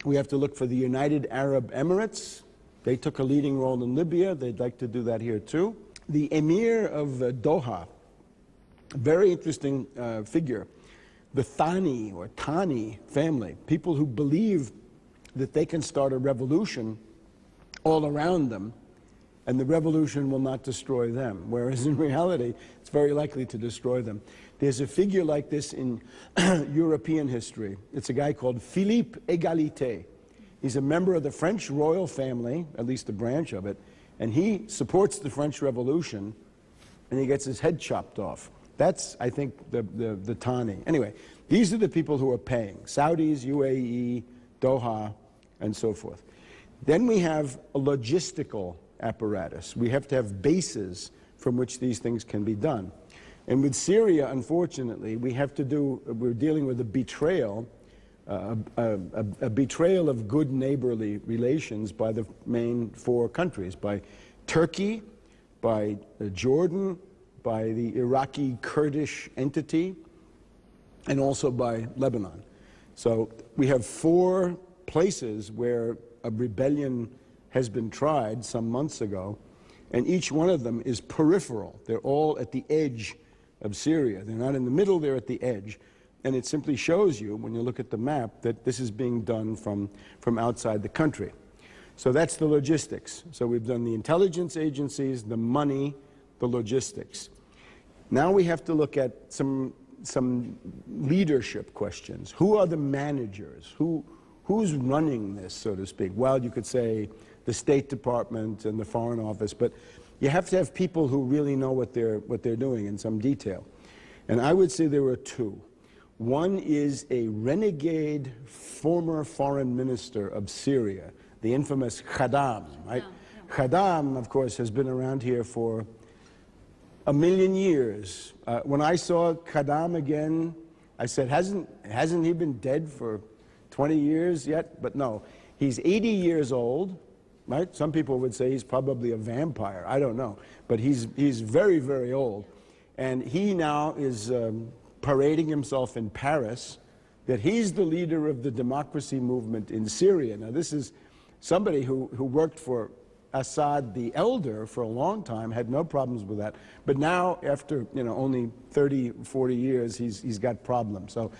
We have to look for the United Arab Emirates. They took a leading role in Libya. They'd like to do that here too. The Emir of Doha, a very interesting figure. The Thani or Thani family, people who believe that they can start a revolution all around them, and the revolution will not destroy them, whereas in reality, it's very likely to destroy them. There's a figure like this in European history. It's a guy called Philippe Égalité. He's a member of the French royal family, at least a branch of it, and he supports the French Revolution, and he gets his head chopped off. That's, I think, the Thani. Anyway, these are the people who are paying. Saudis, UAE, Doha, and so forth. Then we have a logistical apparatus. We have to have bases from which these things can be done. And with Syria, unfortunately, we're dealing with a betrayal, a betrayal of good neighborly relations by the main four countries, by Turkey, by Jordan, by the Iraqi Kurdish entity, and also by Lebanon. So we have four places where a rebellion has been tried some months ago, and each one of them is peripheral. They're all at the edge of Syria. They're not in the middle, they're at the edge. And it simply shows you, when you look at the map, that this is being done from outside the country. So that's the logistics. So we've done the intelligence agencies, the money, the logistics. Now we have to look at some leadership questions. Who are the managers? Who's running this, so to speak? Well, you could say the State Department and the Foreign Office, but you have to have people who really know what they're doing in some detail. And I would say there are two. One is a renegade former foreign minister of Syria, the infamous Khaddam, right? Yeah. Khaddam, of course, has been around here for a million years. When I saw Khaddam again, I said, hasn't he been dead for 20 years yet? But no, he's 80 years old, right? Some people would say he's probably a vampire. I don't know. But he's very, very old. And he now is parading himself in Paris that he's the leader of the democracy movement in Syria. Now, this is somebody who worked for Assad the elder for a long time, had no problems with that. But now, after only 30, 40 years, he's got problems. So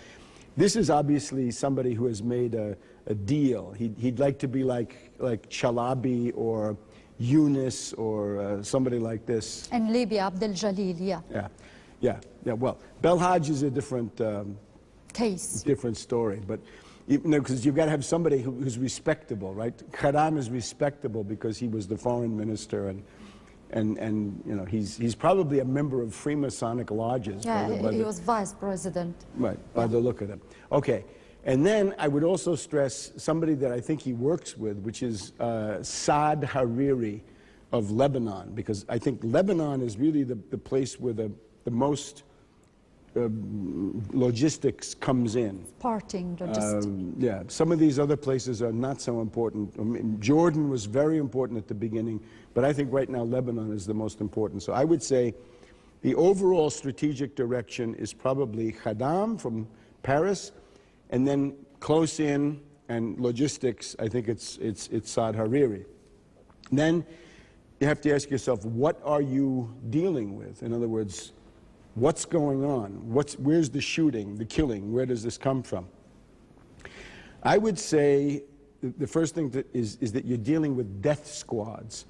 this is obviously somebody who has made a deal. He'd like to be like Chalabi or Yunus or somebody like this. In Libya, Abdel Jalil, yeah. Well, Belhaj is a different case, different story, but because you've got to have somebody who's respectable, right? Khaddam is respectable because he was the foreign minister, and he's probably a member of Freemasonic lodges. Yeah, he was vice president. Right, by the look of him. Okay, and then I would also stress somebody that I think he works with, which is Saad Hariri of Lebanon, because I think Lebanon is really the place where the most logistics comes in. Parting logistics. Yeah, some of these other places are not so important. I mean, Jordan was very important at the beginning, but I think right now Lebanon is the most important. So I would say the overall strategic direction is probably Khaddam from Paris, and then close in and logistics, I think it's Saad Hariri. Then you have to ask yourself, what are you dealing with? In other words, what's going on? Where's the shooting, the killing? Where does this come from? I would say the first thing is that you're dealing with death squads.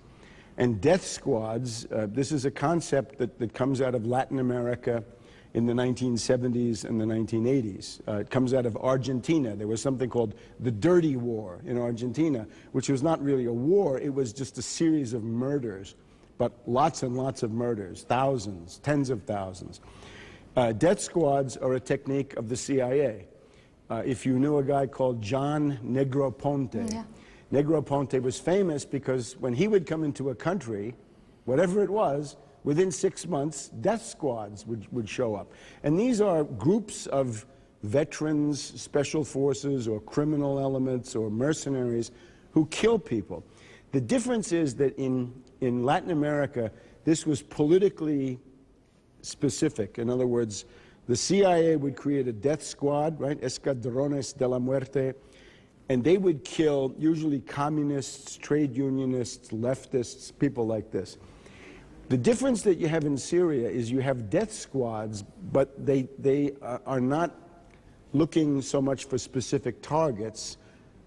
And death squads, this is a concept that comes out of Latin America in the 1970s and the 1980s. It comes out of Argentina. There was something called the Dirty War in Argentina, which was not really a war, it was just a series of murders. But lots and lots of murders, thousands, tens of thousands. Death squads are a technique of the CIA. If you knew a guy called John Negroponte, yeah. Negroponte was famous because when he would come into a country, whatever it was, within 6 months, death squads would show up. And these are groups of veterans, special forces, or criminal elements, or mercenaries who kill people. The difference is that in Latin America, this was politically specific. In other words, the CIA would create a death squad, right? Escuadrones de la Muerte. And they would kill usually communists, trade unionists, leftists, people like this. The difference that you have in Syria is you have death squads, but they are not looking so much for specific targets,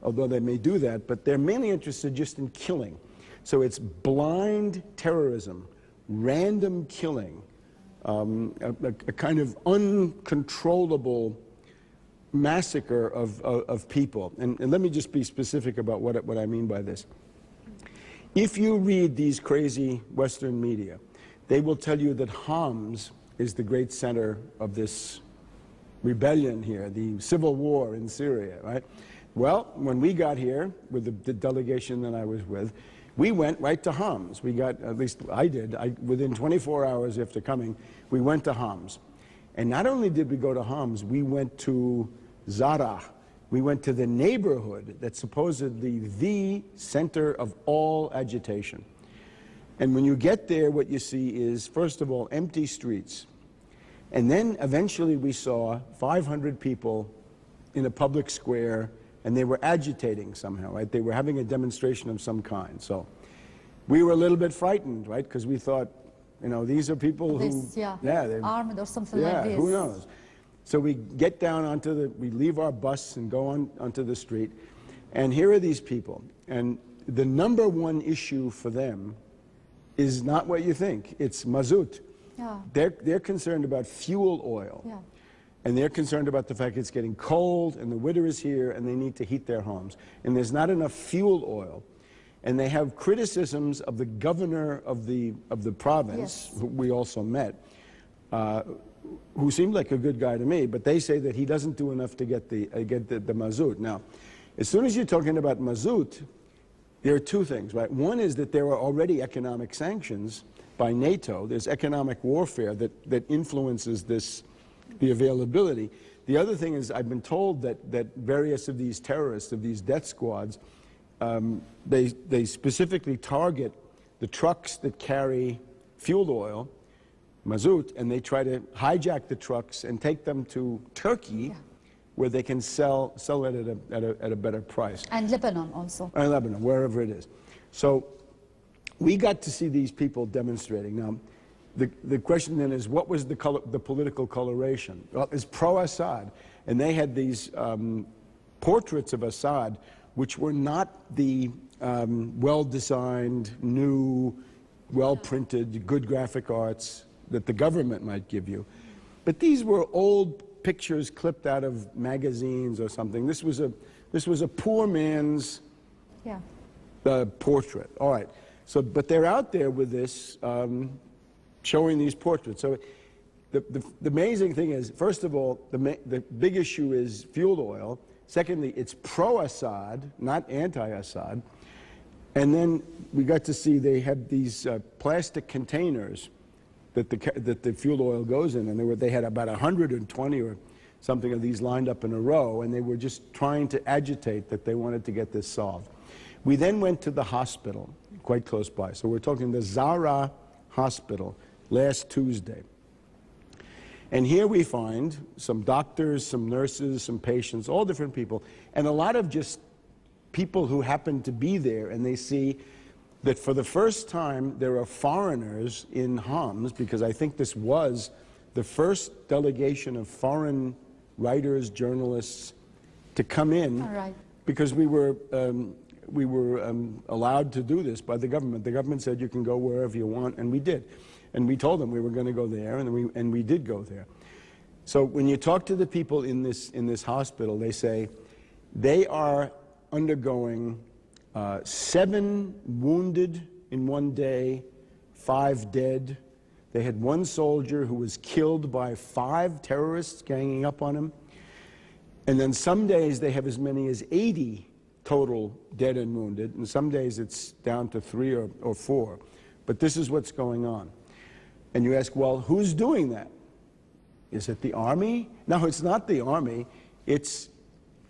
although they may do that, but they're mainly interested just in killing. So it's blind terrorism, random killing, a kind of uncontrollable massacre of people. And let me just be specific about what I mean by this. If you read these crazy Western media, they will tell you that Homs is the great center of this rebellion here, the civil war in Syria, right? Well, when we got here with the delegation that I was with, we went right to Homs. We got, at least I did, within 24 hours after coming, we went to Homs. And not only did we go to Homs, we went to Zara. We went to the neighborhood that's supposedly the center of all agitation. And when you get there, what you see is, first of all, empty streets. And then eventually we saw 500 people in a public square, and they were agitating somehow, right? They were having a demonstration of some kind. So we were a little bit frightened, right? Because we thought, you know, these are people who... they're armed or something like this. Yeah, who knows? So we get down we leave our bus and go onto the street, and here are these people. And the number one issue for them is not what you think. It's mazout. Yeah. They're concerned about fuel oil. Yeah. And they're concerned about the fact it's getting cold, and the winter is here, and they need to heat their homes. And there's not enough fuel oil. And they have criticisms of the governor of the province, yes, who we also met, who seemed like a good guy to me, but they say that he doesn't do enough to get the mazout. Now, as soon as you're talking about mazout, there are two things, right? One is that there are already economic sanctions by NATO. There's economic warfare that influences the availability. The other thing is, I've been told that various of these terrorists, of these death squads, they specifically target the trucks that carry fuel oil, mazout, and they try to hijack the trucks and take them to Turkey, yeah, where they can sell it at a better price. And Lebanon also. And Lebanon, wherever it is. So we got to see these people demonstrating. Now, the question then is, what was the political coloration? Well, it's pro-Assad, and they had these portraits of Assad, which were not the well-designed, new, well-printed, good graphic arts that the government might give you. But these were old pictures clipped out of magazines or something. This was a poor man's, yeah, portrait. All right. So, but they're out there with this, showing these portraits. So the amazing thing is, first of all, the big issue is fuel oil. Secondly, it's pro-Assad, not anti-Assad. And then we got to see they had these plastic containers that the fuel oil goes in, and they had about 120 or something of these lined up in a row, and they were just trying to agitate that they wanted to get this solved. We then went to the hospital, quite close by. So we're talking the Zara Hospital last Tuesday. And here we find some doctors, some nurses, some patients, all different people, and a lot of just people who happen to be there, and they see that for the first time there are foreigners in Homs, because I think this was the first delegation of foreign writers, journalists to come in, right, because we were allowed to do this by the government. The government said you can go wherever you want, and we did. And we told them we were going to go there, and we did go there. So when you talk to the people in this hospital, they say they are undergoing 7 wounded in one day, 5 dead. They had 1 soldier who was killed by 5 terrorists ganging up on him. And then some days they have as many as 80 total dead and wounded, and some days it's down to 3 or 4. But this is what's going on. And you ask, well, who's doing that? Is it the army? No, it's not the army. It's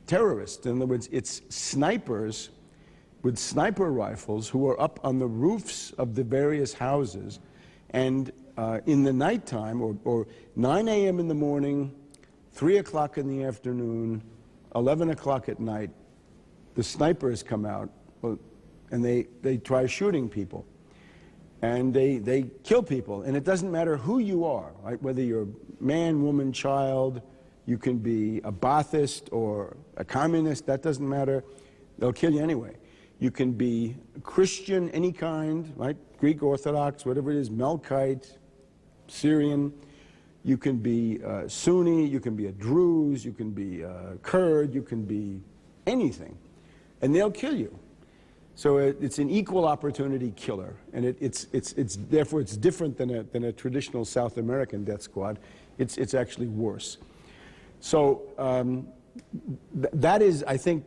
terrorists. In other words, it's snipers with sniper rifles who are up on the roofs of the various houses, and in the nighttime, or 9 a.m. in the morning, 3 o'clock in the afternoon, 11 o'clock at night, the snipers come out, and they try shooting people. And they kill people. And it doesn't matter who you are, right? Whether you're man, woman, child, you can be a Ba'athist or a communist, that doesn't matter. They'll kill you anyway. You can be Christian, any kind, right? Greek Orthodox, whatever it is, Melkite, Syrian. You can be Sunni, you can be a Druze, you can be a Kurd, you can be anything. And they'll kill you. So it's an equal opportunity killer, and therefore it's different than a traditional South American death squad. It's actually worse. So that is, I think,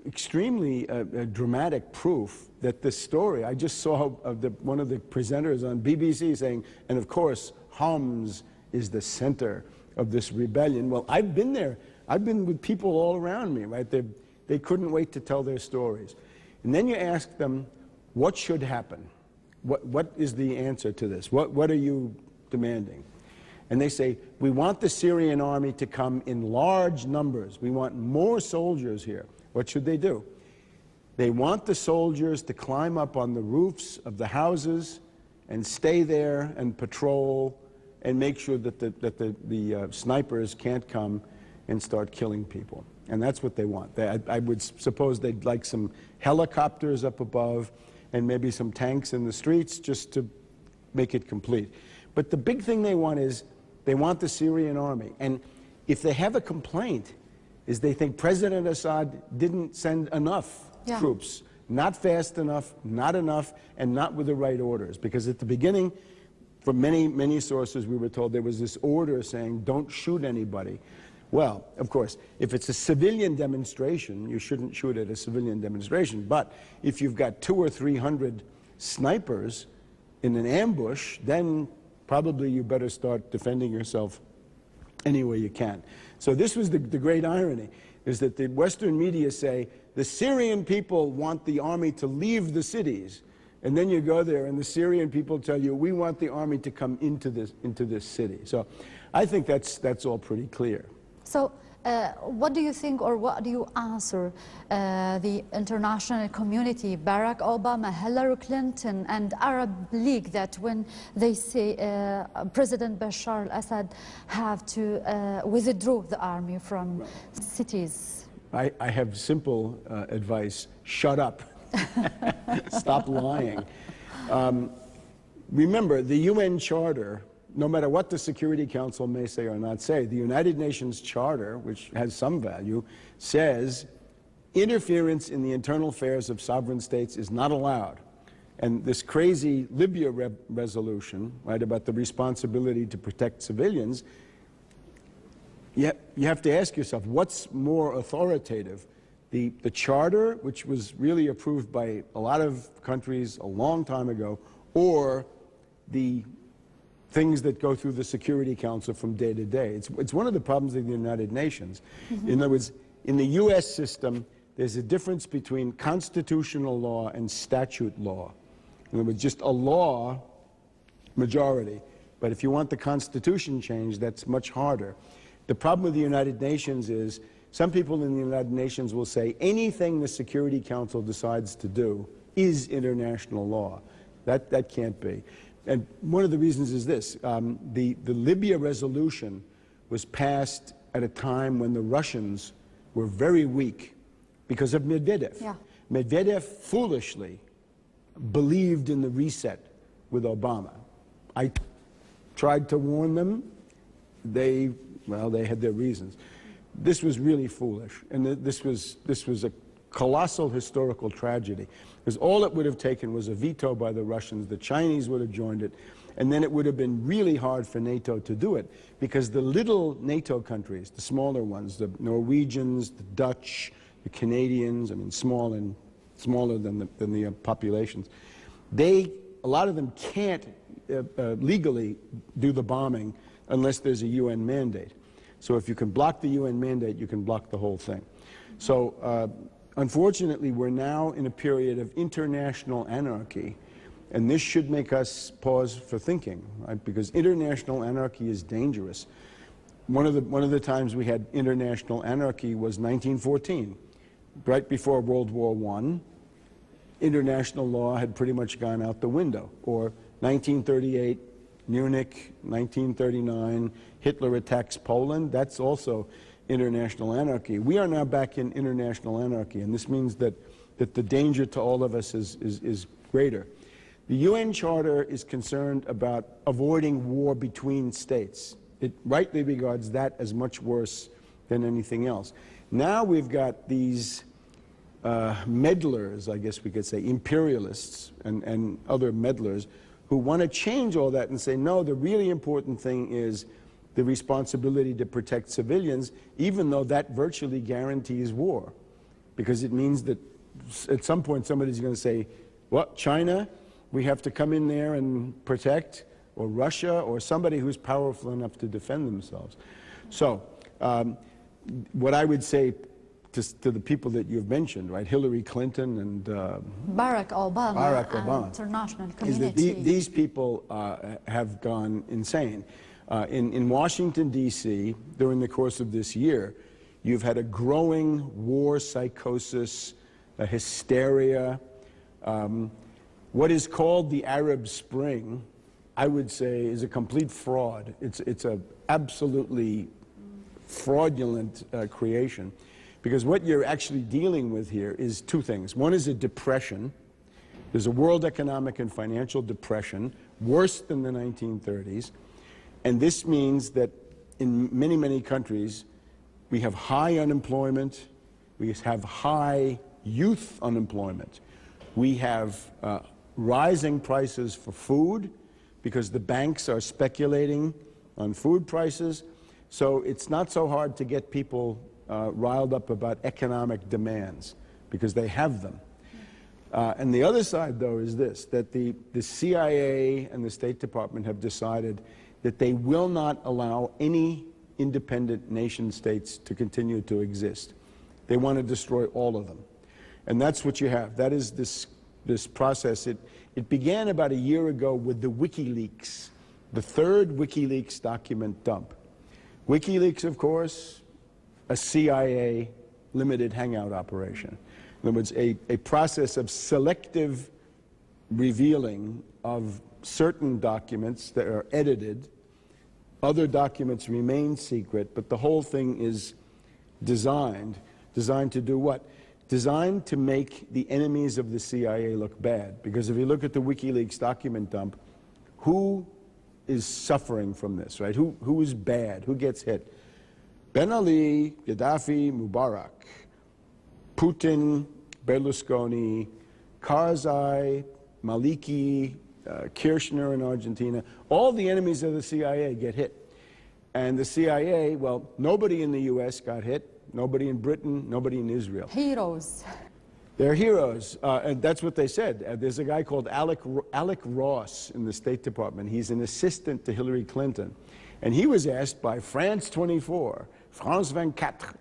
extremely dramatic proof that this story. I just saw one of the presenters on BBC saying, and of course, Homs is the center of this rebellion. Well, I've been there. I've been with people all around me, right? They couldn't wait to tell their stories. And then you ask them, what should happen? What is the answer to this? What are you demanding? And they say, we want the Syrian army to come in large numbers. We want more soldiers here. What should they do? They want the soldiers to climb up on the roofs of the houses and stay there and patrol and make sure that the snipers can't come and start killing people. And that's what they want. I would suppose they'd like some helicopters up above and maybe some tanks in the streets just to make it complete. But the big thing they want is they want the Syrian army. And if they have a complaint, is they think President Assad didn't send enough troops. Not fast enough, not enough, and not with the right orders. Because at the beginning, from many sources, we were told there was this order saying, don't shoot anybody. Well, of course, if it's a civilian demonstration, you shouldn't shoot at a civilian demonstration. But if you've got 200 or 300 snipers in an ambush, then probably you better start defending yourself any way you can. So this was the great irony, is that the Western media say, the Syrian people want the army to leave the cities. And then you go there and the Syrian people tell you, we want the army to come into this city. So I think that's all pretty clear. So what do you think, or what do you answer the international community, Barack Obama, Hillary Clinton, and Arab League, that when they say President Bashar al-Assad have to withdraw the army from cities? I have simple advice: shut up. Stop lying. Remember, the UN Charter, no matter what the Security Council may say or not say, the United Nations Charter, which has some value, says interference in the internal affairs of sovereign states is not allowed. And this crazy Libya resolution, right, about the responsibility to protect civilians, you have to ask yourself, what's more authoritative? The Charter, which was really approved by a lot of countries a long time ago, or the things that go through the Security Council from day to day. It's one of the problems of the United Nations. In other words, in the U.S. system, there's a difference between constitutional law and statute law. In other words, just a law majority. But if you want the Constitution changed, that's much harder. The problem with the United Nations is some people in the United Nations will say anything the Security Council decides to do is international law. That can't be. And one of the reasons is this. The Libya resolution was passed at a time when the Russians were very weak because of Medvedev. Yeah. Medvedev foolishly believed in the reset with Obama. I tried to warn them. They had their reasons. This was really foolish, and this was a colossal historical tragedy, because all it would have taken was a veto by the Russians. The Chinese would have joined it, and then it would have been really hard for NATO to do it, because the little NATO countries, the smaller ones, the Norwegians, the Dutch, the Canadians, I mean smaller than the populations, a lot of them can't legally do the bombing unless there's a UN mandate. So if you can block the UN mandate, you can block the whole thing. So unfortunately, we're now in a period of international anarchy, and this should make us pause for thinking, right? Because international anarchy is dangerous. One of the times we had international anarchy was 1914, right before World War I, international law had pretty much gone out the window. Or 1938, Munich, 1939, Hitler attacks Poland. That's also international anarchy. We are now back in international anarchy, and this means that the danger to all of us is greater. The UN Charter is concerned about avoiding war between states. It rightly regards that as much worse than anything else. Now we've got these meddlers, I guess we could say, imperialists and other meddlers, who want to change all that and say, no, the really important thing is the responsibility to protect civilians, even though that virtually guarantees war. Because it means that at some point somebody's going to say, well, China, we have to come in there and protect, or Russia, or somebody who's powerful enough to defend themselves. So what I would say to the people that you've mentioned, right, Hillary Clinton and Barack Obama, international community, is that these people have gone insane. In Washington, D.C., during the course of this year, you've had a growing war psychosis, a hysteria. What is called the Arab Spring, I would say, is a complete fraud. It's a absolutely fraudulent creation, because what you're actually dealing with here is two things. One is a depression. There's a world economic and financial depression, worse than the 1930s, and this means that in many, many countries, we have high unemployment, we have high youth unemployment, we have rising prices for food, because the banks are speculating on food prices. So it's not so hard to get people riled up about economic demands, because they have them. And the other side, though, is this, that the CIA and the State Department have decided that they will not allow any independent nation states to continue to exist. They want to destroy all of them. And that's what you have. That is this process. It began about a year ago with the WikiLeaks, the third WikiLeaks document dump. WikiLeaks, of course, a CIA limited hangout operation. In other words, a process of selective revealing of certain documents that are edited. Other documents remain secret, but the whole thing is designed to do what? Designed to make the enemies of the CIA look bad. Because if you look at the WikiLeaks document dump, who is suffering from this, right? Who is bad? Who gets hit? Ben Ali, Gaddafi, Mubarak, Putin, Berlusconi, Karzai, Maliki, Kirchner in Argentina, all the enemies of the CIA get hit. And the CIA, well, nobody in the US got hit, nobody in Britain, nobody in Israel. Heroes. They're heroes, and that's what they said. There's a guy called Alec Ross in the State Department. He's an assistant to Hillary Clinton. And he was asked by France 24, France 24,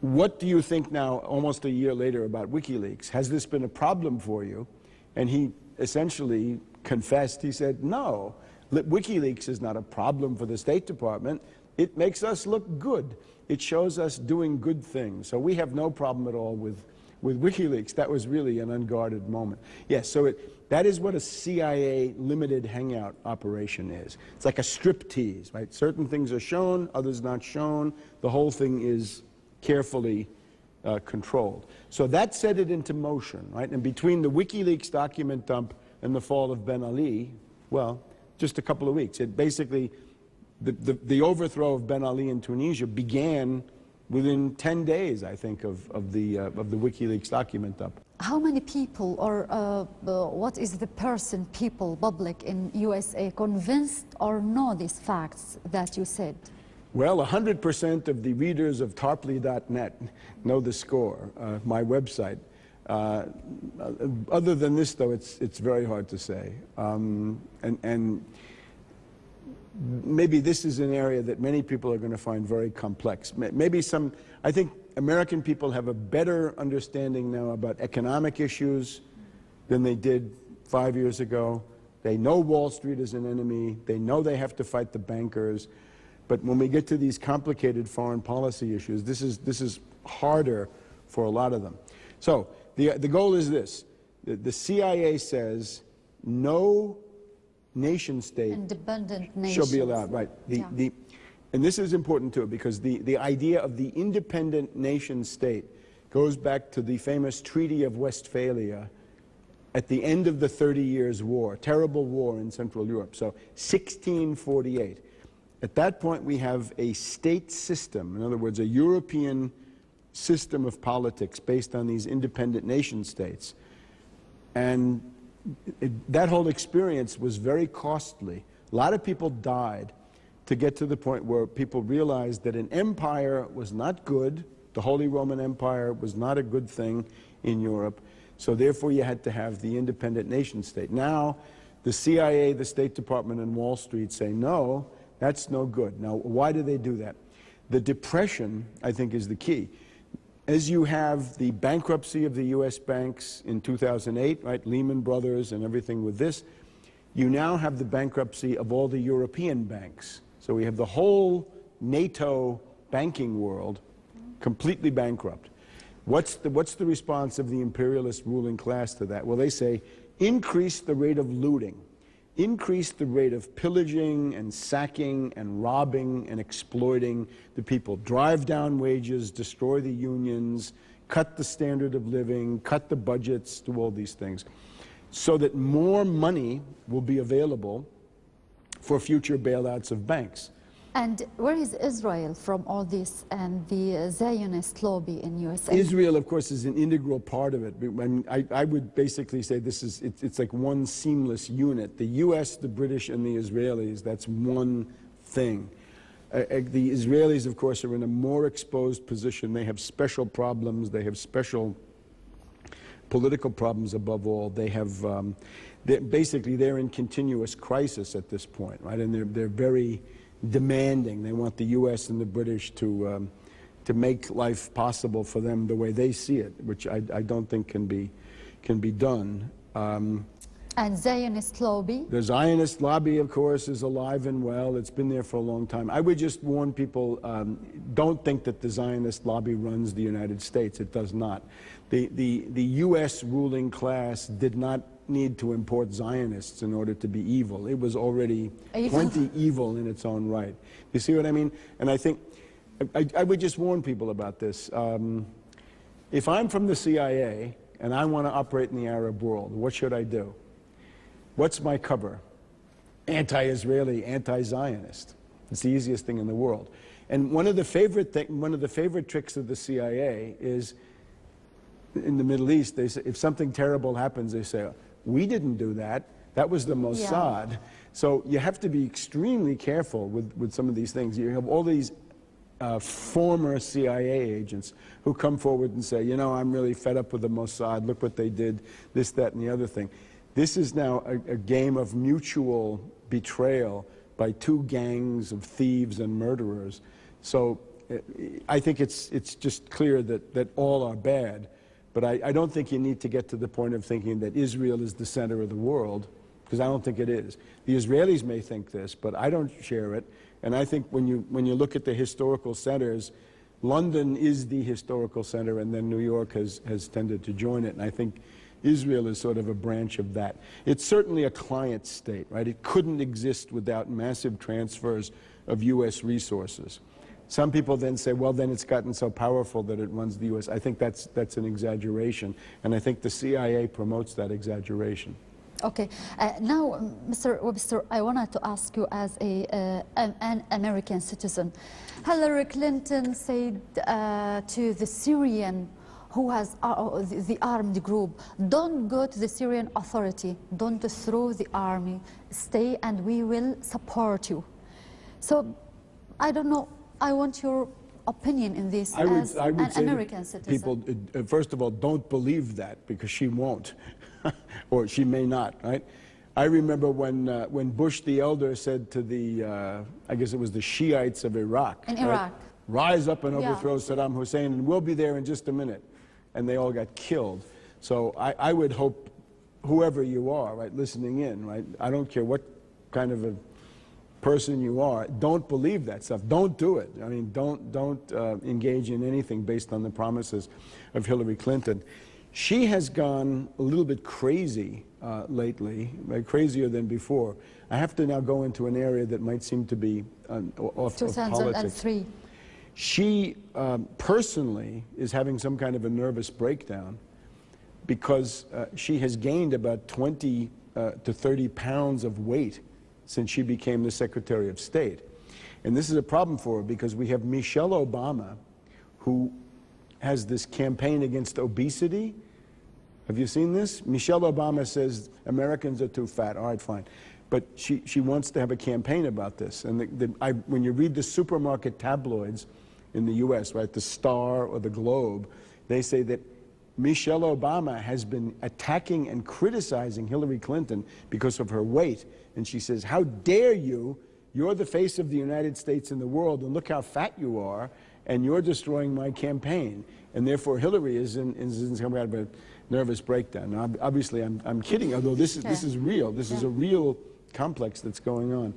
what do you think now, almost a year later, about WikiLeaks? Has this been a problem for you? And he essentially confessed. He said, no, WikiLeaks is not a problem for the State Department. It makes us look good. It shows us doing good things. So we have no problem at all with WikiLeaks. That was really an unguarded moment. Yes, so that is what a CIA limited hangout operation is. It's like a striptease, right? Certain things are shown, others not shown. The whole thing is carefully controlled. So that set it into motion, right? And between the WikiLeaks document dump and the fall of Ben Ali, well, just a couple of weeks. It basically, the overthrow of Ben Ali in Tunisia began within 10 days, I think, of the WikiLeaks document dump. How many people, or what is the people, public in USA, convinced or know these facts that you said? Well, 100% of the readers of Tarpley.net know the score, my website. Other than this, though, it's very hard to say. And maybe this is an area that many people are going to find very complex. Maybe I think American people have a better understanding now about economic issues than they did 5 years ago. They know Wall Street is an enemy. They know they have to fight the bankers. But when we get to these complicated foreign policy issues, this is harder for a lot of them. So the goal is this. The CIA says no nation state independent shall be allowed. Right. And this is important too, because the idea of the independent nation state goes back to the famous Treaty of Westphalia at the end of the 30 Years' War, terrible war in Central Europe. So 1648. At that point, we have a state system, in other words, a European system of politics based on these independent nation states. And that whole experience was very costly. A lot of people died to get to the point where people realized that an empire was not good. The Holy Roman Empire was not a good thing in Europe. So therefore, you had to have the independent nation state. Now, the CIA, the State Department, and Wall Street say, no, that's no good. Now, why do they do that? The depression, I think, is the key. As you have the bankruptcy of the U.S. banks in 2008, right, Lehman Brothers and everything with this, you now have the bankruptcy of all the European banks. So we have the whole NATO banking world completely bankrupt. What's the response of the imperialist ruling class to that? Well, they say, increase the rate of looting, increase the rate of pillaging and sacking and robbing and exploiting the people, drive down wages, destroy the unions, cut the standard of living, cut the budgets, do all these things, so that more money will be available for future bailouts of banks. And where is Israel from all this and the Zionist lobby in USA? Israel, of course, is an integral part of it. I would basically say it's like one seamless unit. The U.S., the British, and the Israelis, that's one thing. The Israelis, of course, are in a more exposed position. They have special problems. They have special political problems above all. They have, basically, they're in continuous crisis at this point, right? And they're very demanding. They want the U.S. and the British to make life possible for them the way they see it, which I don't think can be done. And Zionist lobby? The Zionist lobby, of course, is alive and well. It's been there for a long time. I would just warn people, don't think that the Zionist lobby runs the United States. It does not. The U.S. ruling class did not need to import Zionists in order to be evil. It was already plenty evil in its own right. You see what I mean? And I think, I would just warn people about this. If I'm from the CIA and I want to operate in the Arab world, what should I do? What's my cover? Anti-Israeli, anti-Zionist. It's the easiest thing in the world. And one of the favorite tricks of the CIA is, in the Middle East, they say, if something terrible happens, they say, we didn't do that. That was the Mossad. Yeah. So you have to be extremely careful with some of these things. You have all these former CIA agents who come forward and say, you know, I'm really fed up with the Mossad. Look what they did, this, that, and the other thing. This is now a game of mutual betrayal by two gangs of thieves and murderers. So I think it's just clear that all are bad. But I don't think you need to get to the point of thinking that Israel is the center of the world, because I don't think it is. The Israelis may think this, but I don't share it. And I think when you look at the historical centers, London is the historical center, and then New York has tended to join it. And I think Israel is sort of a branch of that. It's certainly a client state, right? It couldn't exist without massive transfers of U.S. resources. Some people then say, well, then it's gotten so powerful that it runs the U.S. I think that's an exaggeration, and I think the CIA promotes that exaggeration. Okay. Now, Mr. Webster, I wanted to ask you as an American citizen. Hillary Clinton said to the Syrian who has the armed group, don't go to the Syrian Authority, don't throw the army, stay and we will support you. So, I don't know. I want your opinion in this as an American citizen. People, first of all, don't believe that, because she won't, or she may not, right? I remember when Bush the Elder said to the, I guess it was the Shiites of Iraq. In Iraq. Rise up and overthrow Saddam Hussein, and we'll be there in just a minute. And they all got killed. So I would hope, whoever you are, right, listening in, right, I don't care what kind of a person you are, don't believe that stuff. Don't do it. I mean, don't engage in anything based on the promises of Hillary Clinton. She has gone a little bit crazy lately, crazier than before. I have to now go into an area that might seem to be off of politics. 2003. She personally is having some kind of a nervous breakdown because she has gained about 20 to 30 pounds of weight since she became the Secretary of State. And this is a problem for her because we have Michelle Obama, who has this campaign against obesity. Have you seen this? Michelle Obama says Americans are too fat. All right, fine. But she wants to have a campaign about this. And when you read the supermarket tabloids in the US, right, the Star or the Globe, they say that Michelle Obama has been attacking and criticizing Hillary Clinton because of her weight. And she says, how dare you? You're the face of the United States in the world, and look how fat you are, and you're destroying my campaign. And therefore, Hillary is in some kind of a nervous breakdown. Now, obviously, I'm kidding, although this is real. This is a real complex that's going on.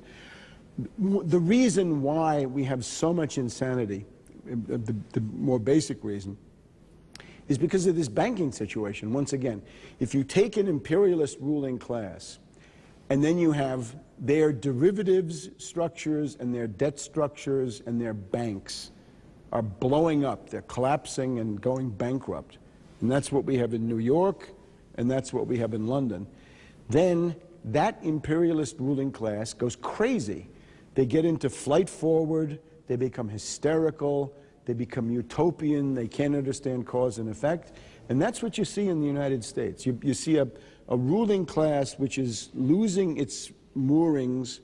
The reason why we have so much insanity, the more basic reason, is because of this banking situation. Once again, if you take an imperialist ruling class, and then you have their derivatives structures and their debt structures and their banks are blowing up. They're collapsing and going bankrupt. And that's what we have in New York, and that's what we have in London. Then that imperialist ruling class goes crazy. They get into flight forward, they become hysterical, they become utopian, they can't understand cause and effect. And that's what you see in the United States. You see a ruling class which is losing its moorings,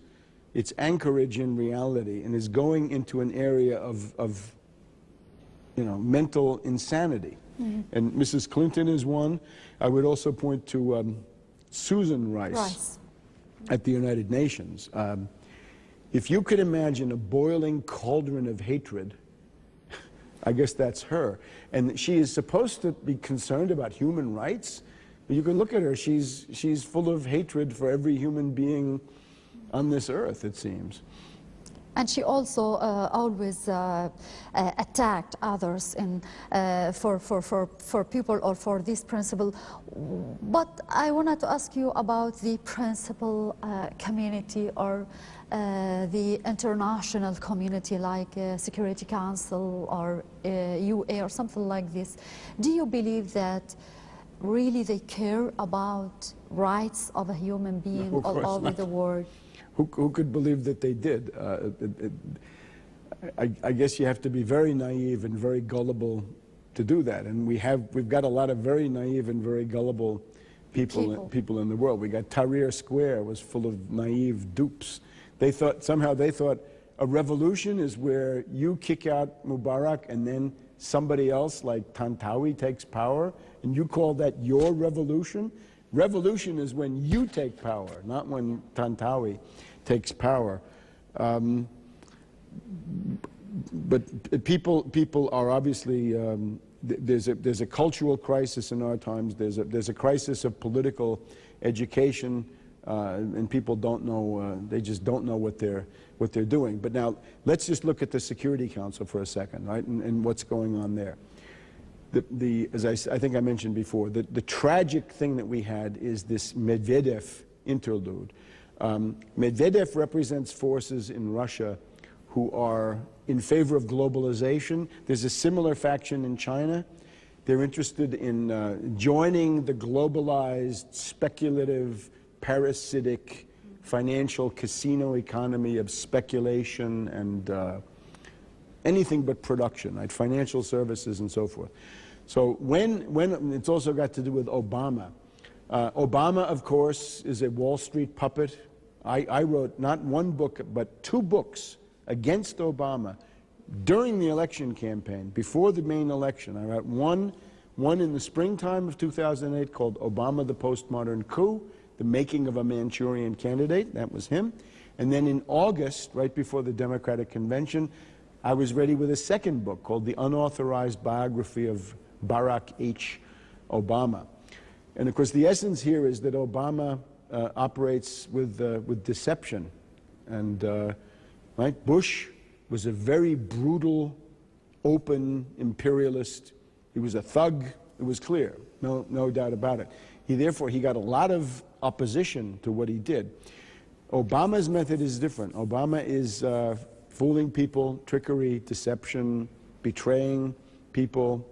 its anchorage in reality, and is going into an area of mental insanity. Mm-hmm. And Mrs. Clinton is one. I would also point to Susan Rice at the United Nations. If you could imagine a boiling cauldron of hatred, I guess that's her. And she is supposed to be concerned about human rights. But you can look at her, she's full of hatred for every human being on this earth, it seems. And she also always attacked others for people or for this principle. But I wanted to ask you about the principal community or the international community like Security Council or UA or something like this. Do you believe that really they care about rights of a human being all over the world? Who could believe that they did? I guess you have to be very naive and very gullible to do that. And we've got a lot of very naive and very gullible people in the world. We got Tahrir Square was full of naive dupes. Somehow they thought a revolution is where you kick out Mubarak and then somebody else like Tantawi takes power, and you call that your revolution? Revolution is when you take power, not when Tantawi takes power. But people are obviously, there's a cultural crisis in our times, there's a crisis of political education, and people don't know, they just don't know what they're doing. But now, let's just look at the Security Council for a second, right, and what's going on there. As I think I mentioned before, the tragic thing that we had is this Medvedev interlude. Medvedev represents forces in Russia who are in favor of globalization. There's a similar faction in China. They're interested in joining the globalized, speculative, parasitic, financial casino economy of speculation and anything but production, right? Financial services and so forth. So when it's also got to do with Obama. Obama, of course, is a Wall Street puppet. I wrote not one book, but 2 books against Obama during the election campaign, before the main election. I wrote one in the springtime of 2008 called Obama, the Postmodern Coup, the Making of a Manchurian Candidate. That was him. And then in August, right before the Democratic Convention, I was ready with a second book called The Unauthorized Biography of Barack H. Obama. And of course, the essence here is that Obama operates with deception And right, Bush was a very brutal, open imperialist. He was a thug. It was clear, no doubt about it. Therefore, he got a lot of opposition to what he did. Obama's method is different. Obama is fooling people, trickery, deception, betraying people,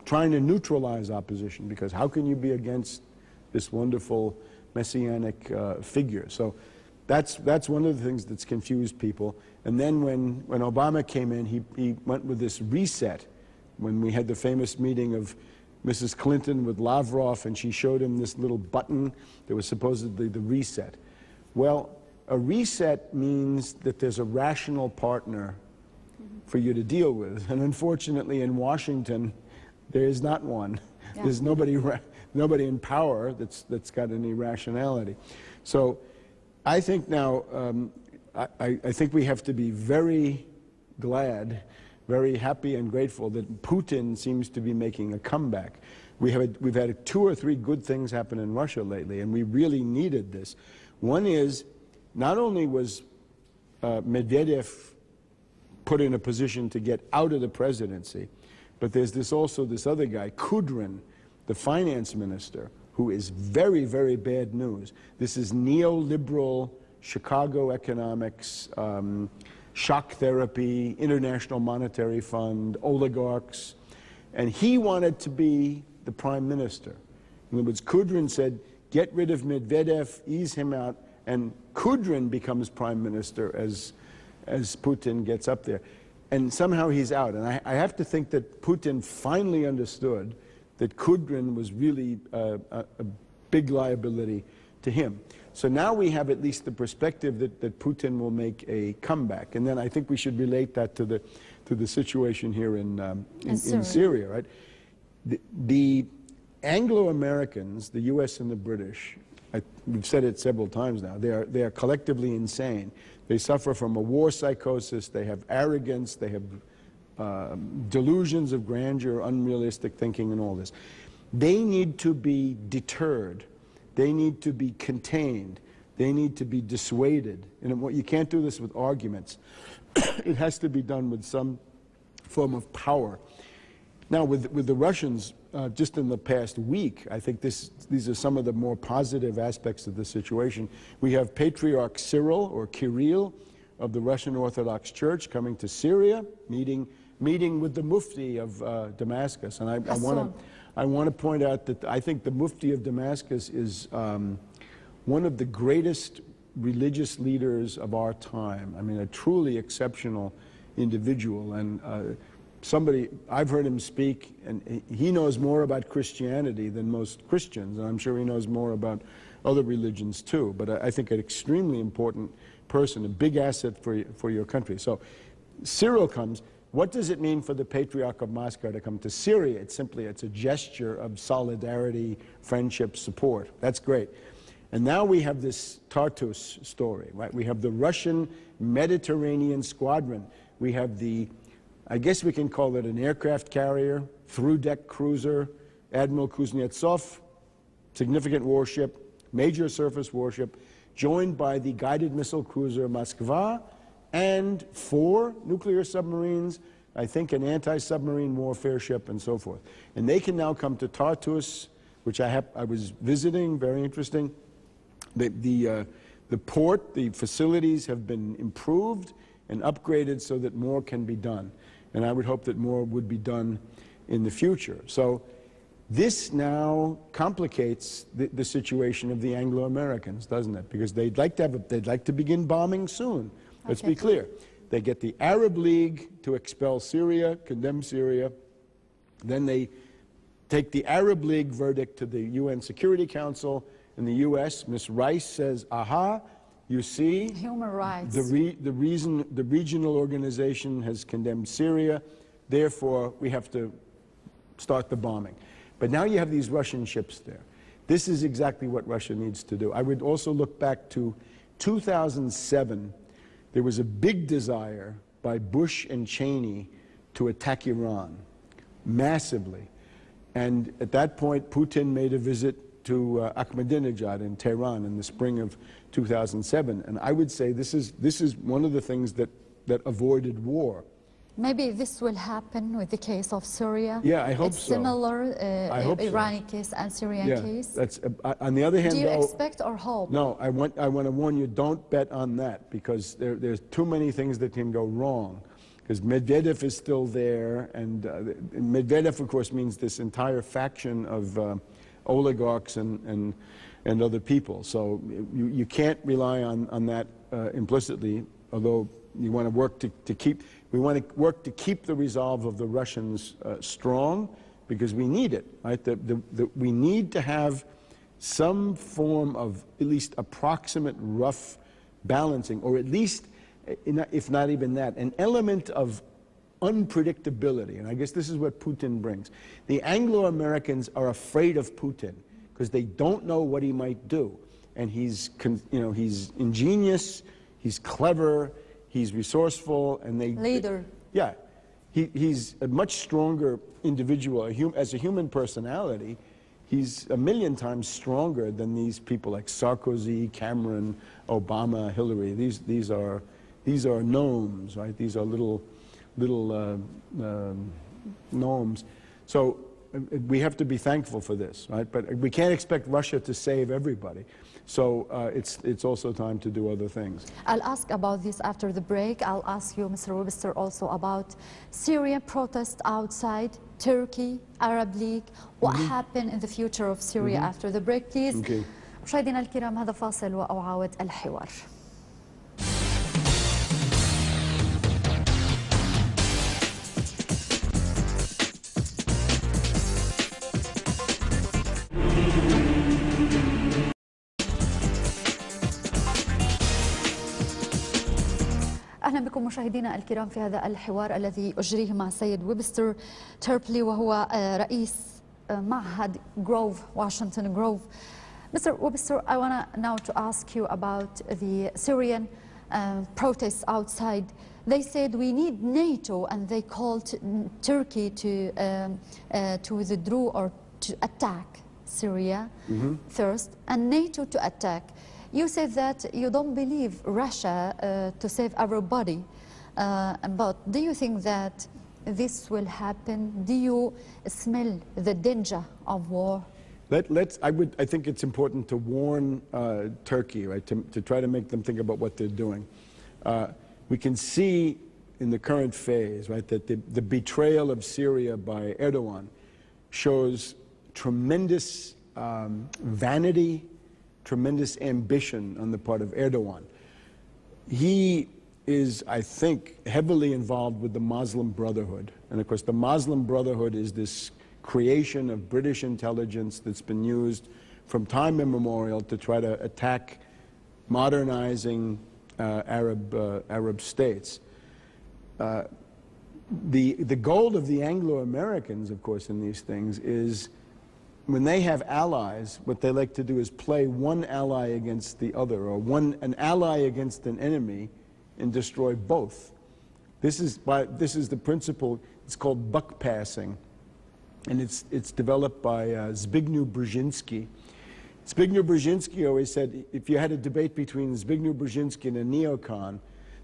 trying to neutralize opposition, because how can you be against this wonderful messianic figure? So that's one of the things that's confused people. And then when Obama came in, he went with this reset. When we had the famous meeting of Mrs. Clinton with Lavrov, and she showed him this little button that was supposedly the reset. Well, a reset means that there's a rational partner for you to deal with. And unfortunately, in Washington, there is not one. Yeah. There's nobody in power that's got any rationality. So I think now, I think we have to be very glad, very happy and grateful that Putin seems to be making a comeback. We've had 2 or 3 good things happen in Russia lately, and we really needed this. One is, not only was Medvedev put in a position to get out of the presidency, but there's also this other guy, Kudrin, the finance minister, who is very, very bad news. This is neoliberal Chicago economics, shock therapy, International Monetary Fund, oligarchs, and he wanted to be the prime minister. In other words, Kudrin said, get rid of Medvedev, ease him out, and Kudrin becomes prime minister as Putin gets up there. And somehow he's out. And I have to think that Putin finally understood that Kudrin was really a big liability to him. So now we have at least the perspective that Putin will make a comeback. And then I think we should relate that to the situation here in Syria, right? The Anglo-Americans, the U.S. and the British, we've said it several times now, they are collectively insane. They suffer from a war psychosis, they have arrogance, they have delusions of grandeur, unrealistic thinking and all this. They need to be deterred. They need to be contained. They need to be dissuaded. And you can't do this with arguments. It has to be done with some form of power. Now, with the Russians, just in the past week, I think these are some of the more positive aspects of the situation. We have Patriarch Cyril, or Kirill, of the Russian Orthodox Church coming to Syria, meeting with the Mufti of Damascus. And I want to point out that I think the Mufti of Damascus is one of the greatest religious leaders of our time. I mean, a truly exceptional individual. And I've heard him speak, and he knows more about Christianity than most Christians, and I'm sure he knows more about other religions too. But I think an extremely important person, a big asset for your country. So Cyril comes. What does it mean for the Patriarch of Moscow to come to Syria? It's a gesture of solidarity, friendship, support. That's great. And now we have this Tartus story, right? We have the Russian Mediterranean Squadron. We have I guess we can call it an aircraft carrier, through-deck cruiser, Admiral Kuznetsov, significant warship, major surface warship, joined by the guided missile cruiser Moskva, and 4 nuclear submarines, I think an anti-submarine warfare ship, and so forth. And they can now come to Tartus, which I was visiting, very interesting. The port, the facilities have been improved and upgraded so that more can be done. And I would hope that more would be done in the future. So this now complicates the situation of the Anglo-Americans, doesn't it? Because they'd like to begin bombing soon. Let's be clear. They get the Arab League to expel Syria, condemn Syria. Then they take the Arab League verdict to the UN Security Council. In the U.S., Ms. Rice says, aha, you see, human rights. The regional organization has condemned Syria, therefore we have to start the bombing. But now you have these Russian ships there. This is exactly what Russia needs to do. I would also look back to 2007. There was a big desire by Bush and Cheney to attack Iran, massively. And at that point, Putin made a visit Ahmadinejad in Tehran in the spring of 2007. And I would say this is one of the things that avoided war. Maybe this will happen with the case of Syria. Yeah, I hope it's so. Similar Iranian so. case and Syrian Yeah, case. that's, on the other hand, do you though, expect or hope? No, I want to warn you, don't bet on that, because there's too many things that can go wrong. Because Medvedev is still there, and Medvedev, of course, means this entire faction of oligarchs and other people. So you can't rely on that implicitly, although you want to work we want to work to keep the resolve of the Russians strong, because we need it, right? We need to have some form of at least approximate rough balancing, or at least, if not even that, an element of unpredictability. And I guess this is what Putin brings. The Anglo-Americans are afraid of Putin because they don't know what he might do. And he's ingenious, he's clever, he's resourceful, and leader. Yeah, he's a much stronger individual. As a human personality, he's a million times stronger than these people like Sarkozy, Cameron, Obama, Hillary. These are gnomes, right? These are little gnomes. So we have to be thankful for this, right? But we can't expect Russia to save everybody. So it's also time to do other things. I'll ask about this after the break. I'll ask you, Mr. Webster, also about Syrian protests outside Turkey, Arab League. What happened in the future of Syria after the break, please. Okay. مشاهدينا الكرام، هذا فاصل وأعاود الحوار. أهلا بكم مشاهدينا الكرام في هذا الحوار الذي أجريه مع السيد ويبستر تيربلي، وهو رئيس معهد جروف واشنطن جروف. Mr. Webster, I want now to ask you about the Syrian protests outside. They said we need NATO, and they called Turkey to withdraw or to attack Syria first, and NATO to attack. You said that you don't believe Russia to save everybody, but do you think that this will happen? Do you smell the danger of war? I think it's important to warn Turkey, right, to try to make them think about what they're doing. We can see in the current phase, right, that the betrayal of Syria by Erdogan shows tremendous vanity, tremendous ambition on the part of Erdogan. He is, I think, heavily involved with the Muslim Brotherhood. And of course, the Muslim Brotherhood is this creation of British intelligence that's been used from time immemorial to try to attack modernizing Arab states. The goal of the Anglo-Americans, of course, in these things is, when they have allies, what they like to do is play one ally against the other, or an ally against an enemy, and destroy both. This is the principle. It's called buck passing, and it's developed by Zbigniew Brzezinski. Zbigniew Brzezinski always said, if you had a debate between Zbigniew Brzezinski and a neocon,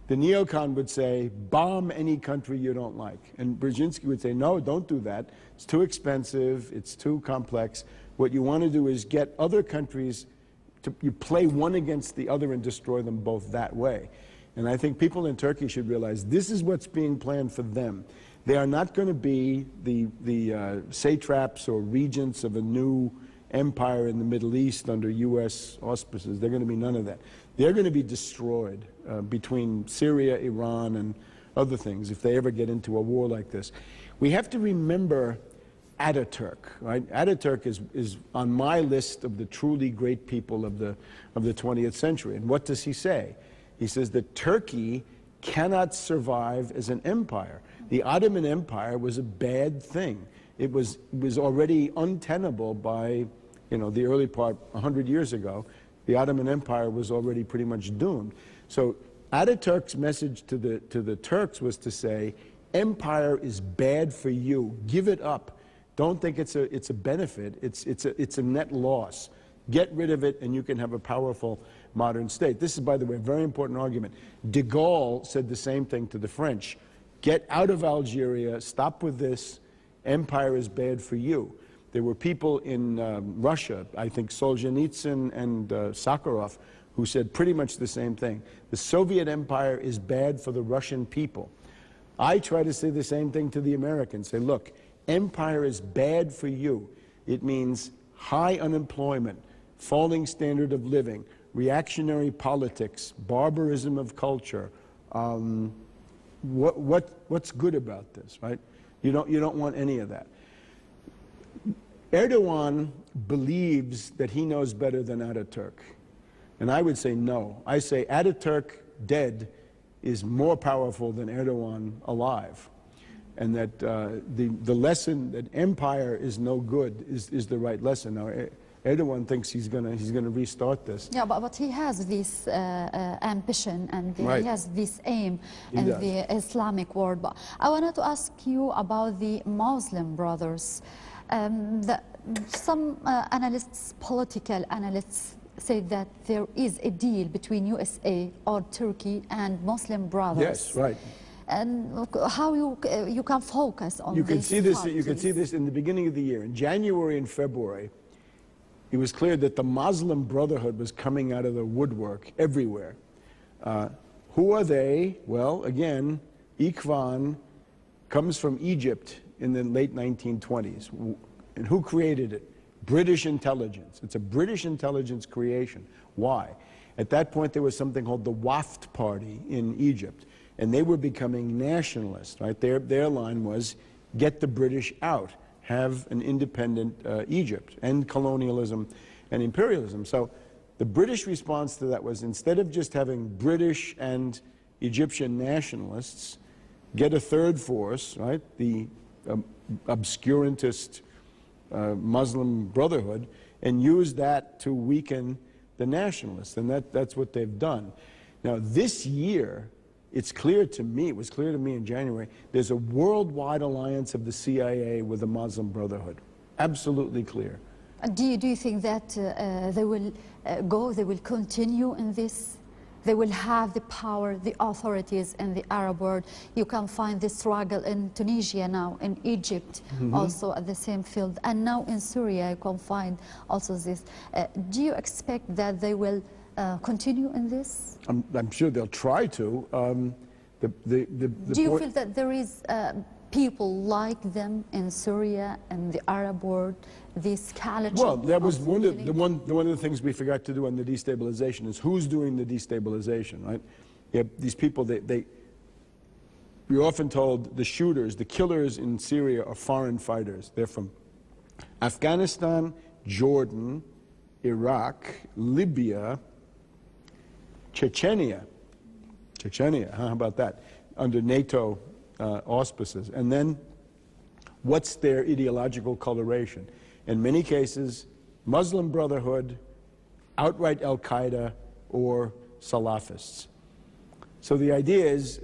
the neocon would say, bomb any country you don't like. And Brzezinski would say, no, don't do that. It's too expensive. It's too complex. What you want to do is get other countries you play one against the other and destroy them both that way. And I think people in Turkey should realize this is what's being planned for them. They are not going to be the satraps or regents of a new empire in the Middle East under U.S. auspices. They're going to be none of that. They're going to be destroyed between Syria, Iran, and other things if they ever get into a war like this. We have to remember Ataturk, right? Ataturk is on my list of the truly great people of the 20th century. And what does he say? He says that Turkey cannot survive as an empire. The Ottoman Empire was a bad thing. It was already untenable by, the early part, 100 years ago. The Ottoman Empire was already pretty much doomed. So Ataturk's message to the Turks was to say, empire is bad for you. Give it up. Don't think it's a benefit. It's a net loss. Get rid of it, and you can have a powerful modern state. This is, by the way, a very important argument. De Gaulle said the same thing to the French. Get out of Algeria. Stop with this. Empire is bad for you. There were people in Russia, I think Solzhenitsyn and Sakharov, who said pretty much the same thing. The Soviet Empire is bad for the Russian people. I try to say the same thing to the Americans. Say, look, empire is bad for you. It means high unemployment, falling standard of living, reactionary politics, barbarism of culture. What's good about this, right? You don't want any of that. Erdogan believes that he knows better than Ataturk. And I would say no. I say Ataturk dead is more powerful than Erdogan alive. And that the lesson that empire is no good is the right lesson. Now, Erdogan thinks he's gonna restart this. Yeah, but he has this ambition, and he has this aim in the Islamic world. But I wanted to ask you about the Muslim brothers. Some analysts, political analysts, say that there is a deal between USA or Turkey and Muslim brothers. Yes, right. And how you can focus on you can these see this. parties. You can see this in the beginning of the year, in January and February. It was clear that the Muslim Brotherhood was coming out of the woodwork everywhere. Who are they? Well, again, Ikhwan comes from Egypt in the late 1920s. And who created it? British intelligence. It's a British intelligence creation. Why? At that point, there was something called the Waft Party in Egypt, and they were becoming nationalists, right? Their line was, get the British out, have an independent Egypt, end colonialism and imperialism. So the British response to that was, instead of just having British and Egyptian nationalists, get a third force, right? The obscurantist Muslim Brotherhood, and use that to weaken the nationalists, and that's what they've done. Now, this year, it's clear to me, it was clear to me in January, there's a worldwide alliance of the CIA with the Muslim Brotherhood. Absolutely clear. Do you think that they will they will continue in this? They will have the power, the authorities in the Arab world. You can find the struggle in Tunisia now, in Egypt, also at the same field. And now in Syria, you can find also this. Do you expect that they will continue in this? I'm sure they'll try to. Do you feel that there is people like them in Syria and the Arab world, this calendar? Well, that was one of the things we forgot to do on the destabilization is who's doing the destabilization, right? You have these people, we're often told the shooters, the killers in Syria are foreign fighters. They're from Afghanistan, Jordan, Iraq, Libya, Chechnya, how about that? Under NATO auspices. And then what's their ideological coloration? In many cases, Muslim Brotherhood, outright Al-Qaeda, or Salafists. So the idea is,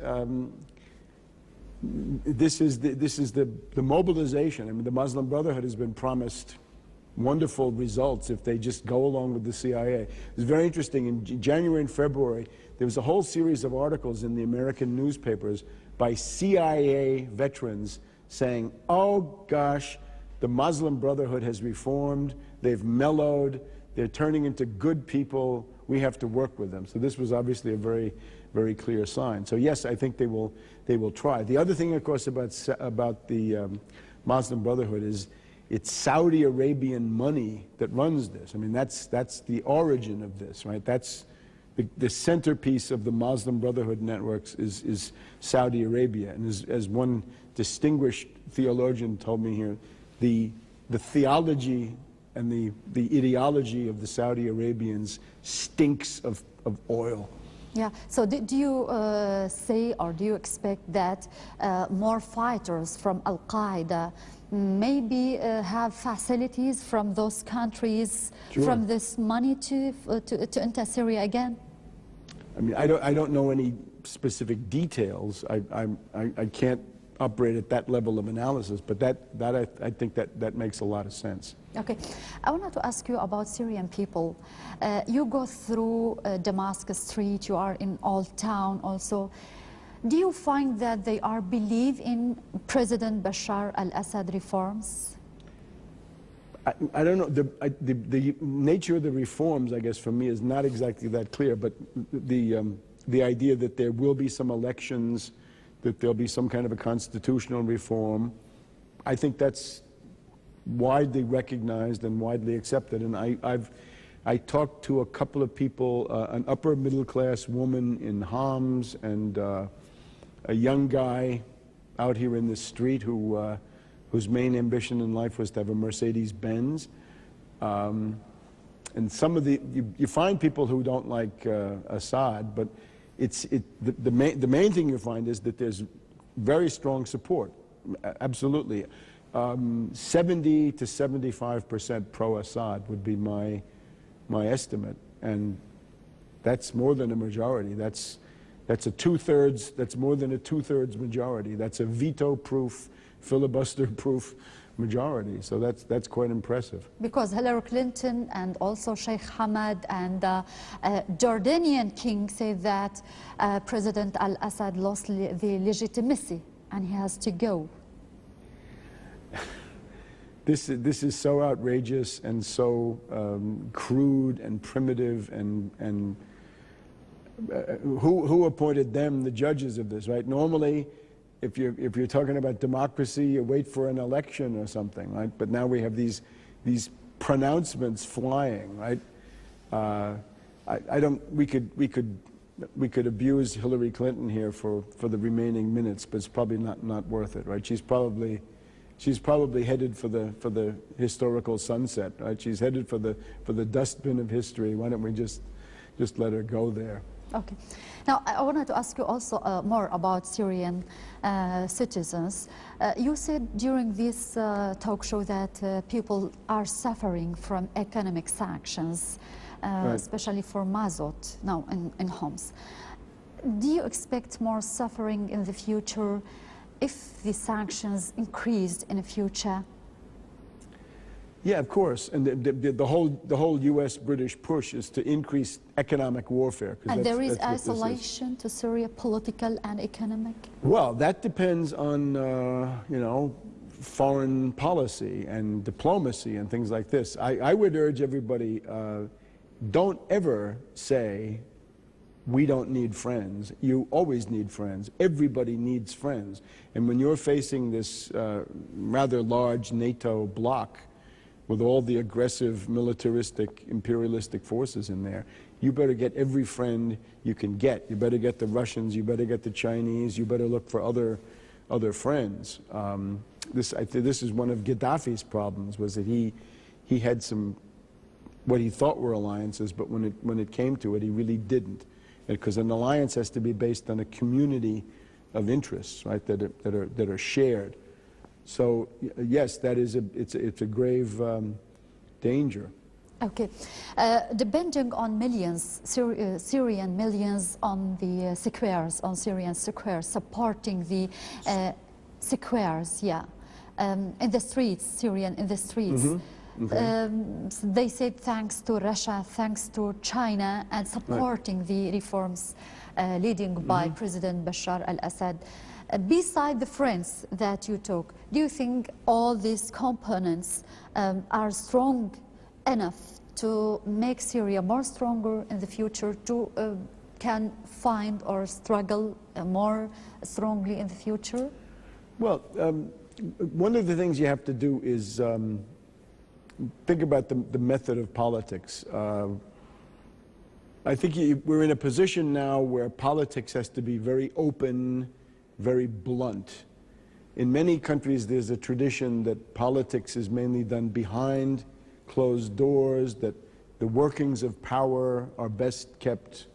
this is the mobilization. I mean, the Muslim Brotherhood has been promised wonderful results if they just go along with the CIA. It's very interesting. In January and February, there was a whole series of articles in the American newspapers by CIA veterans saying, oh gosh, the Muslim Brotherhood has reformed, they've mellowed, they're turning into good people, we have to work with them. So this was obviously a very, very clear sign. So yes, I think they will try. The other thing, of course, about the Muslim Brotherhood is it's Saudi Arabian money that runs this. I mean, that's the origin of this, right? That's the centerpiece of the Muslim Brotherhood networks is Saudi Arabia. And as one distinguished theologian told me here, the theology and the ideology of the Saudi Arabians stinks of oil. Yeah, so do you say, or do you expect that more fighters from Al-Qaeda maybe have facilities from those countries, from this money to enter Syria again? I mean, I don't know any specific details. operate at that level of analysis, but I think that makes a lot of sense. Okay, I wanted to ask you about Syrian people. You go through Damascus Street, you are in Old Town also. Do you find that they are believe in President Bashar al-Assad reforms? I don't know. The nature of the reforms, I guess, for me is not exactly that clear, but the idea that there will be some elections, that there'll be some kind of a constitutional reform, I think that's widely recognized and widely accepted. And I talked to a couple of people, an upper middle class woman in Homs and a young guy out here in the street whose main ambition in life was to have a Mercedes-Benz. And some of you find people who don't like Assad, but the main thing you find is that there's very strong support, absolutely. 70 to 75% pro-Assad would be my estimate, and that's more than a majority. That's a two-thirds. That's more than a two-thirds majority. That's a veto-proof, filibuster-proof majority. So that's quite impressive. Because Hillary Clinton and also Sheikh Hamad and Jordanian king say that President al-Assad lost the legitimacy and he has to go. This is so outrageous and so crude and primitive, and who appointed them, the judges of this, right? Normally, if you're talking about democracy, you wait for an election or something, right? But now we have these pronouncements flying, right? We could abuse Hillary Clinton here for the remaining minutes, but it's probably not worth it, right? She's probably headed for the historical sunset, right? She's headed for the dustbin of history. Why don't we just let her go there? Okay. Now, I wanted to ask you also more about Syrian citizens. You said during this talk show that people are suffering from economic sanctions, right, especially for mazot now in Homs. Do you expect more suffering in the future if the sanctions increased in the future? Yeah, of course, and the whole U.S.-British push is to increase economic warfare. And there is isolation to Syria, political and economic? Well, that depends on, foreign policy and diplomacy and things like this. I would urge everybody, don't ever say, we don't need friends. You always need friends. Everybody needs friends. And when you're facing this rather large NATO bloc, with all the aggressive, militaristic, imperialistic forces in there, you better get every friend you can get. You better get the Russians, you better get the Chinese, you better look for other friends. I think this is one of Gaddafi's problems, was that he had some, what he thought were alliances, but when it came to it, he really didn't. Because an alliance has to be based on a community of interests, right, that are shared. So yes, it's a grave danger. Okay, depending on millions, Syrian millions on the squares, on Syrian squares, supporting the squares, yeah, in the streets, Syrian in the streets. Mm-hmm. Okay. They said thanks to Russia, thanks to China, and supporting the reforms leading by President Bashar al-Assad. Beside the friends that you talk, do you think all these components are strong enough to make Syria more stronger in the future, to can find or struggle more strongly in the future? Well, one of the things you have to do is think about the method of politics. I think we're in a position now where politics has to be very open, very blunt. In many countries, there's a tradition that politics is mainly done behind closed doors, that the workings of power are best kept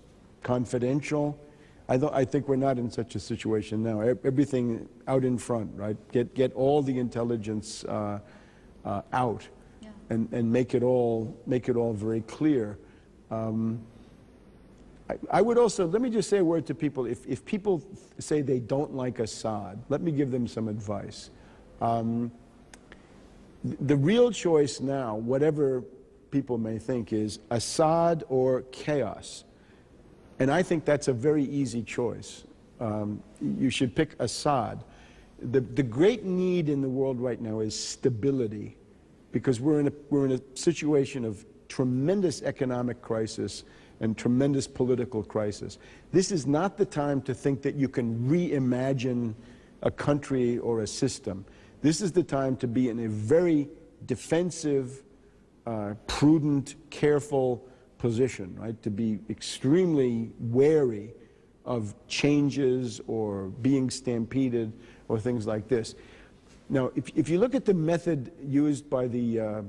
confidential. I think we're not in such a situation now. Everything out in front, right? Get all the intelligence out, and make it all very clear. I would also, let me just say a word to people. If people say they don't like Assad, let me give them some advice. The real choice now, whatever people may think, is Assad or chaos. And I think that's a very easy choice. You should pick Assad. The great need in the world right now is stability, because we're in a situation of tremendous economic crisis and tremendous political crisis. This is not the time to think that you can reimagine a country or a system. This is the time to be in a very defensive, prudent, careful position, right? To be extremely wary of changes or being stampeded or things like this. Now, if you look at the method used by the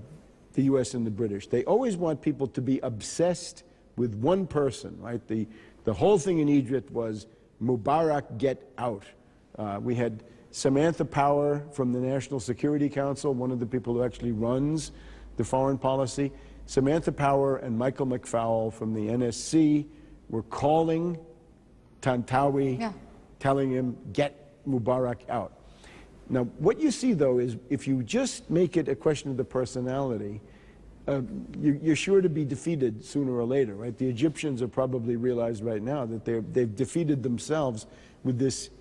US and the British, they always want people to be obsessed with one person, right? The whole thing in Egypt was Mubarak, get out. We had Samantha Power from the National Security Council, one of the people who actually runs the foreign policy. Samantha Power and Michael McFaul from the NSC were calling Tantawi, telling him, get Mubarak out. Now, what you see, though, is if you just make it a question of the personality, you're sure to be defeated sooner or later, right? The Egyptians have probably realized right now that they've defeated themselves with this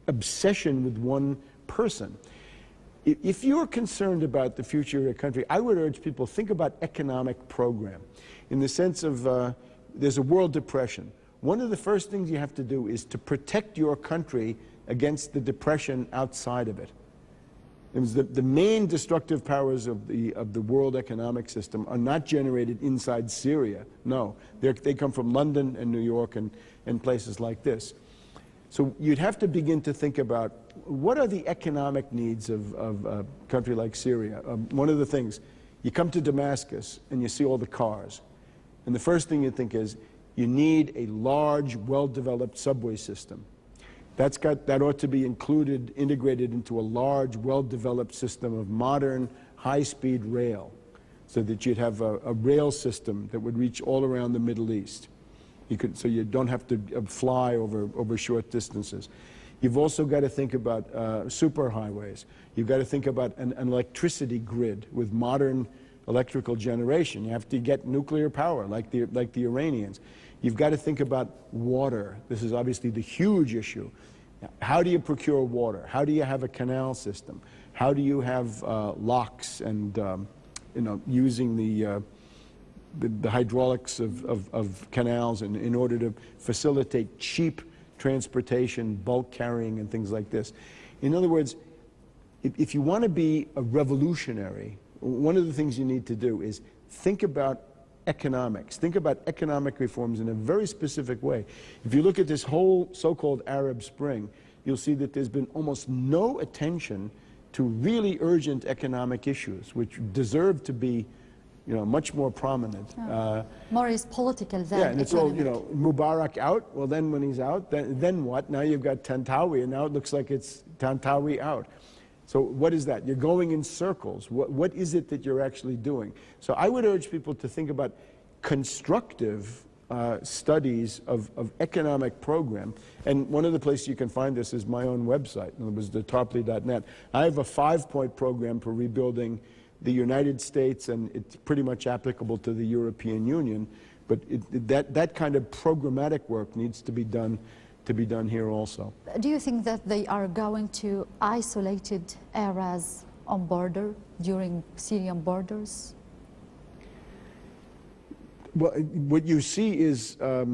obsession with one person. If you're concerned about the future of your country, I would urge people, think about economic program in the sense of there's a world depression. One of the first things you have to do is to protect your country against the depression outside of it. It was the main destructive powers of the world economic system are not generated inside Syria. No, they come from London and New York and places like this. So you'd have to begin to think about what are the economic needs of a country like Syria. One of the things, you come to Damascus and you see all the cars. And the first thing you think is, you need a large, well-developed subway system. That ought to be integrated into a large, well-developed system of modern, high-speed rail, so that you'd have a rail system that would reach all around the Middle East. So you don't have to fly over short distances. You've also got to think about superhighways. You've got to think about an electricity grid with modern electrical generation. You have to get nuclear power, like the Iranians. You've got to think about water. This is obviously the huge issue. How do you procure water? How do you have a canal system? How do you have locks and using the hydraulics of canals in order to facilitate cheap transportation, bulk carrying, and things like this? In other words, if you want to be a revolutionary, one of the things you need to do is think about economics. Think about economic reforms in a very specific way. If you look at this whole so-called Arab Spring, you'll see that there's been almost no attention to really urgent economic issues, which deserve to be, much more prominent. More is political than and it's economic. all, Mubarak out. Well, then when he's out, then what? Now you've got Tantawi, and now it looks like it's Tantawi out. So what is that? You're going in circles. What is it that you're actually doing? So I would urge people to think about constructive studies of economic program. And one of the places you can find this is my own website. It was the Tarpley.net. I have a 5-point program for rebuilding the United States, and it's pretty much applicable to the European Union. But that kind of programmatic work needs to be done here also. Do you think that they are going to isolated areas on border during Syrian borders? Well, what you see is a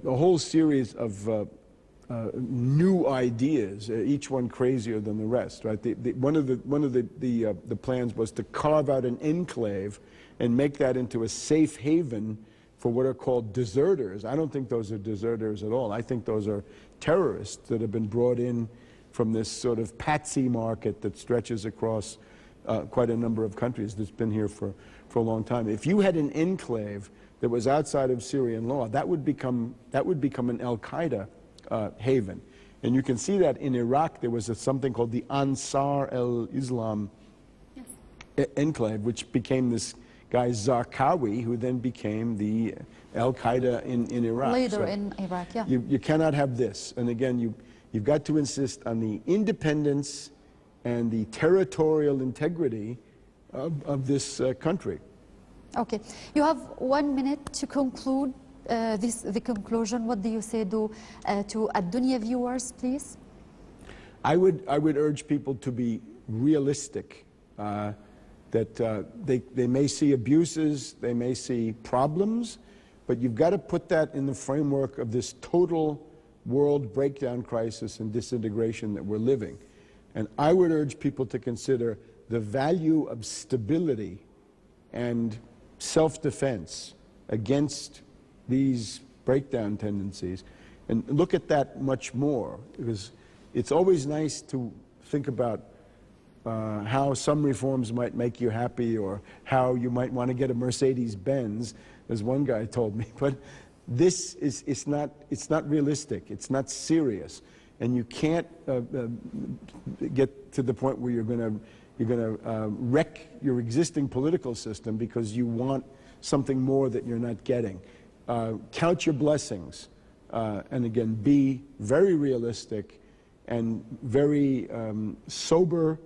whole series of new ideas, each one crazier than the rest. Right? One of the plans was to carve out an enclave and make that into a safe haven for what are called deserters. I don't think those are deserters at all. I think those are terrorists that have been brought in from this sort of patsy market that stretches across quite a number of countries that's been here for a long time. If you had an enclave that was outside of Syrian law, that would become an Al-Qaeda haven. And you can see that in Iraq there was something called the Ansar al-Islam enclave, which became this guy Zarqawi, who then became the Al-Qaeda in Iraq. Leader in Iraq, yeah. You cannot have this. And again, you've got to insist on the independence and the territorial integrity of this country. Okay, you have 1 minute to conclude the conclusion. What do you say to Addounia viewers, please? I would urge people to be realistic, that they may see abuses, they may see problems, but you've got to put that in the framework of this total world breakdown crisis and disintegration that we're living. And I would urge people to consider the value of stability and self-defense against these breakdown tendencies, and look at that much more, because it's always nice to think about how some reforms might make you happy, or how you might want to get a Mercedes-Benz, as one guy told me. But this is it's not realistic. It's not serious, and you can't get to the point where you're going to wreck your existing political system because you want something more that you're not getting. Count your blessings, and again, be very realistic and very sober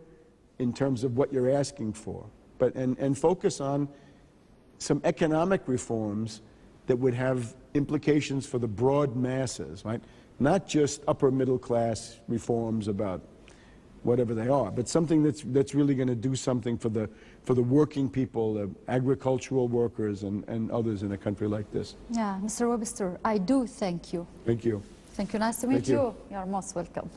in terms of what you're asking for, but and focus on some economic reforms that would have implications for the broad masses, right? Not just upper middle class reforms about whatever they are, but something that's really going to do something for the working people, the agricultural workers and others in a country like this. Yeah, Mr. Webster, I do thank you. Thank you. Thank you. Nice to meet you. You're most welcome.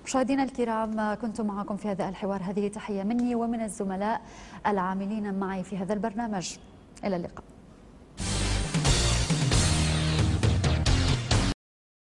مشاهدينا الكرام، كنت معكم في هذا الحوار. هذه تحية مني ومن الزملاء العاملين معي في هذا البرنامج. إلى اللقاء.